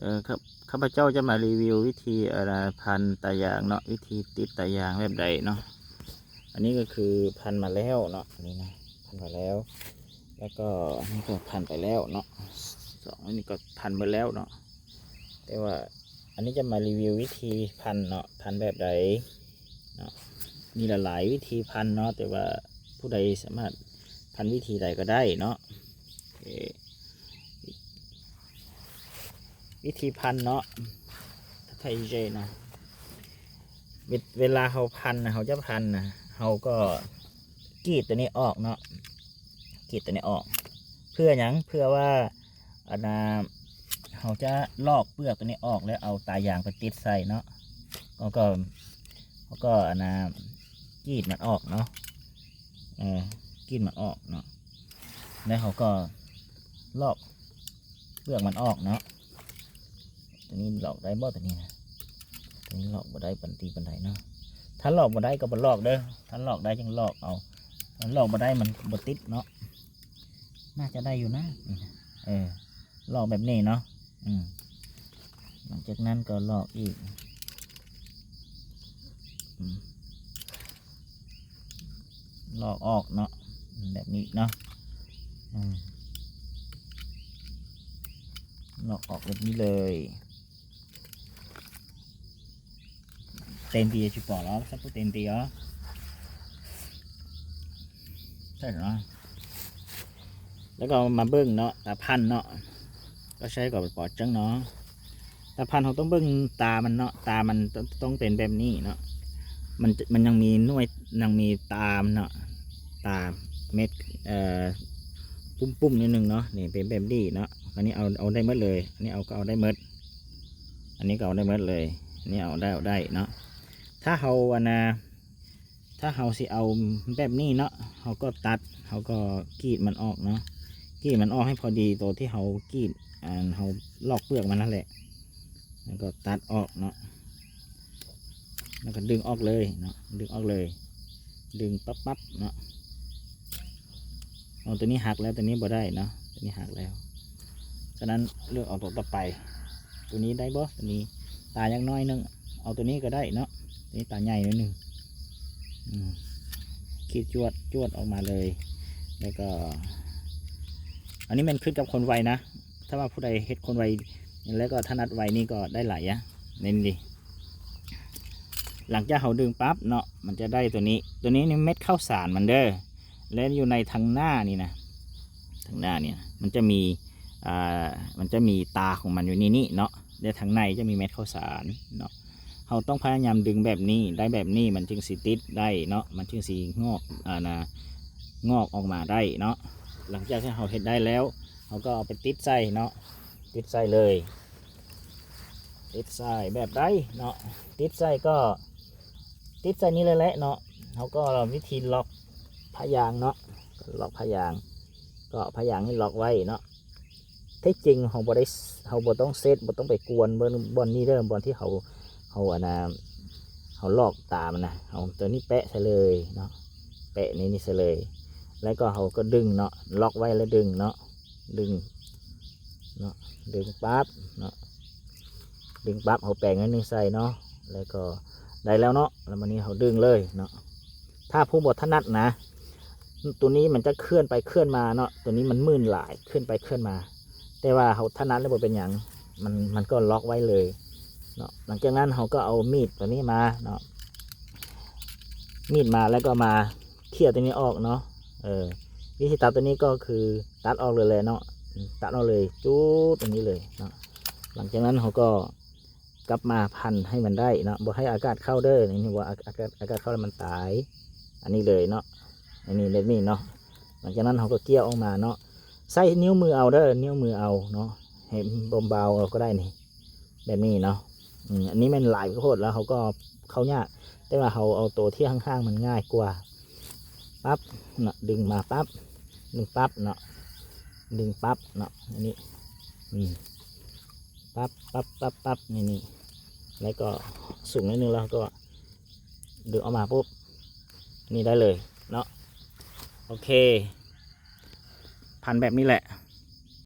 ครับข้าพเจ้าจะมารีวิววิธีพันตายางเนาะวิธีติดตายางแบบใดเนาะอันนี้ก็คือพันมาแล้วเนาะนี่นะพันมาแล้ว แล้วก็นี่ก็พันไปแล้วเนาะสองอันนี้ก็พันไปแล้วเนาะแต่ว่าอันนี้จะมารีวิววิธีพันเนาะพันแบบใดเนาะมีหลายวิธีพันเนาะแต่ว่าผู้ใดสามารถพันวิธีใดก็ได้เนาะวิธีพันเนาะถ้าไทยเจนะเวลาเขาพันนะเขาจะพันนะเขาก็กรีดตัวนี้ออกเนาะกรีดตัวนี้ออกเพื่ออย่างเพื่อว่าเขาจะลอกเปลือกตัวนี้ออกแล้วเอาตายางไปติดใส่เนาะเขาก็กรีดมันออกเนาะกรีดมันออกเนาะแล้วเขาก็ลอกเปลือกมันออกเนาะตัวนี้หลอกได้บ่ตัวนี้นะตัวนี้หลอกบ่ได้ปันตีปันไดเนาะถ้าหลอกบ่ได้ก็บ่หลอกเด้อถ้าหลอกได้จึงหลอกเอาถ้าหลอกบ่ได้มันบ่ติดเนาะน่าจะได้อยู่นะหลอกแบบนี้เนาะหลังจากนั้นก็หลอกอีกหลอกออกเนาะแบบนี้เนาะหลอกออกแบบนี้เลยเต็มตีจุดปอแล้วสักเต็มตีอ๋อใช่หรอแล้วก็มาเบิ้งเนาะตาพันเนาะก็ใช้กับปอดจังเนาะตาพันเขาต้องเบิ้งตามันเนาะตามันต้องเป็นแบบนี้เนาะมันยังมีหน่วยยังมีตามเนาะตาเม็ดปุ้มนิดนึงเนาะนี่เป็นแบบนี้เนาะอันนี้เอาได้หมดเลยอันนี้ก็เอาได้หมดอันนี้ก็เอาได้หมดเลยอันนี้เอาได้เนาะถ้าเขาถ้าเขาสิเอาแบบนี้เนาะเขาก็ตัดเขาก็กรีดมันออกเนาะกรีดมันออกให้พอดีตัวที่เขากรีดเขาลอกเปลือกมันนั่นแหละแล้วก็ตัดออกเนาะแล้วก็ดึงออกเลยเนาะดึงออกเลยดึงปั๊บเนาะเอาตัวนี้หักแล้วตัวนี้บ่ได้เนาะตัวนี้หักแล้วฉะนั้นเลือกเอาตัวต่อไปตัวนี้ได้บ่ตัวนี้ตายังน้อยนึงเอาตัวนี้ก็ได้เนาะตัวนี้ตาใหญ่นิดนึงขีดจวดออกมาเลยแล้วก็อันนี้มันขึ้นกับคนไวนะถ้าว่าผู้ใดเฮ็ดคนไวแล้วก็ถนัดไวนี่ก็ได้หลายอะเน้นดิหลังจากเขาดึงปั๊บเนาะมันจะได้ตัวนี้นี่เม็ดข้าวสารมันเด้อแล้วอยู่ในทางหน้านี่นะทางหน้าเนี่ยมันจะมีตาของมันอยู่นี่เนาะเดี๋ยวทางในจะมีเม็ดข้าวสารเนาะเราต้องพยายามดึงแบบนี้ได้แบบนี้มันจึงสีติดได้เนาะมันจึงสีงอกออกมาได้เนาะหลังจากที่เราเห็ดได้แล้วเราก็เอาไปติดใส่เนาะติดใส่เลยติดใส่แบบได้เนาะติดใส่ก็ติดใส่นี้เลยแหละเนาะเขาก็วิธีล็อกพยางเนาะล็อกพยางก็พยางให้ล็อกไว้เนาะที่จริงเราบ่ต้องเซตบ่ต้องไปกวนบนนี้เด้อบนที่เขาลอกตามันนะเอาตัวนี้แปะใส่เลยเนาะแปะนี่ใส่เลยแล้วก็เขาก็ดึงเนาะล็อกไว้แล้วดึงเนาะดึงปั๊บเนาะดึงปั๊บเขาแปะงั้นนึงใส่เนาะแล้วก็ได้แล้วเนาะแล้ววันนี้เขาดึงเลยเนาะถ้าผู้บดถนัดนะตัวนี้มันจะเคลื่อนไปเคลื่อนมาเนาะตัวนี้มันมื่นหลายเคลื่อนไปเคลื่อนมาแต่ว่าเขาถนัดแล้วบ่เป็นอย่างมันก็ล็อกไว้เลยเนาะหลังจากนั้นเขาก็เอามีดตัวนี้มาเนาะมีดมาแล้วก็มาเขี่ยตัวนี้ออกเนาะวิธีตัดตัวนี้ก็คือตัดออกเลยเนาะตัดออกเลยจู๊ดตรงนี้เลยเนาะหลังจากนั้นเขาก็กลับมาพันให้มันได้เนาะบ่ให้อากาศเข้าเด้อนี่ว่าอากาศเข้าแล้วมันตายอันนี้เลยเนาะอันนี้แบบนี้เนาะหลังจากนั้นเขาก็เกี่ยวออกมาเนาะใส่นิ้วมือเอาเด้อนิ้วมือเอาเนาะให้เบาๆเราก็ได้นี่แบบนี้เนาะอันนี้มันหลายโคตรแล้วเขาก็เข้ายากแต่ว่าเขาเอาตัวที่ข้างๆมันง่ายกว่าปั๊บเนาะดึงมาปั๊บดึงปั๊บเนาะดึงปั๊บเนาะอันนี้ปั๊บนี่แล้วก็สูงนิดนึงแล้วก็ดึงออกมาปุ๊บนี่ได้เลยเนาะโอเคพันแบบนี้แหละ